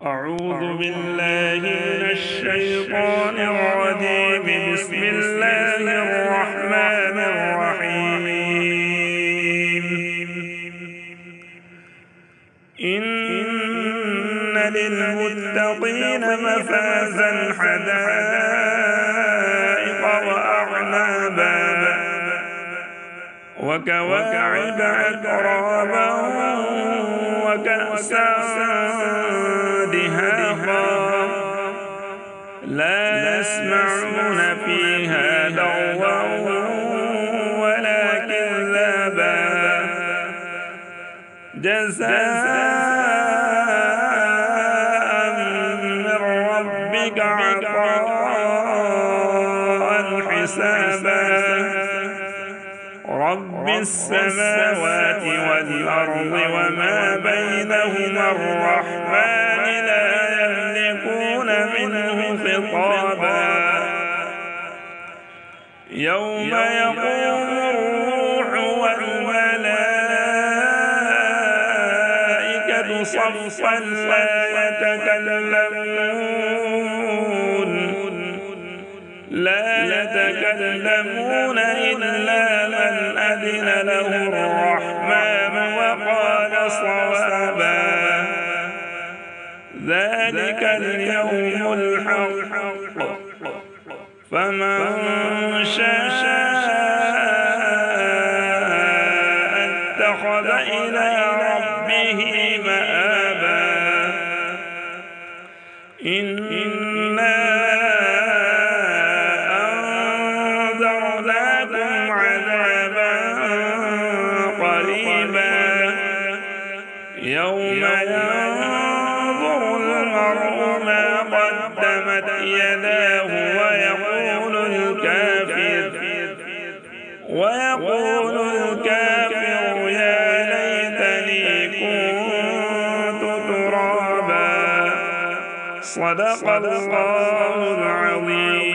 أعوذ بالله من الشيطان الرجيم. بسم الله الرحمن الرحيم. إن للمتقين مفازا حدائق وأعنابا وكواعب أترابا وكأسا دهاقا لا يسمعون فيها لغوا ولا كذابا جزاء من ربك عطاء حسابا رب السماوات والأرض وما بينهما الرحمن لا يملكون منه خطابا يوم يقوم الروح والملائكة صفا لا يتكلمون إلا من أذن له الرحمن وقال صوابا ذلك اليوم الحق فمن شاء اتخذ إلى ربه مآبا إنا أنذرناكم عذابا قريبا يوم ينظر المرء ما قدمت يداه ويقول الكافر يا ليتني كنت ترابا صدق الله العظيم.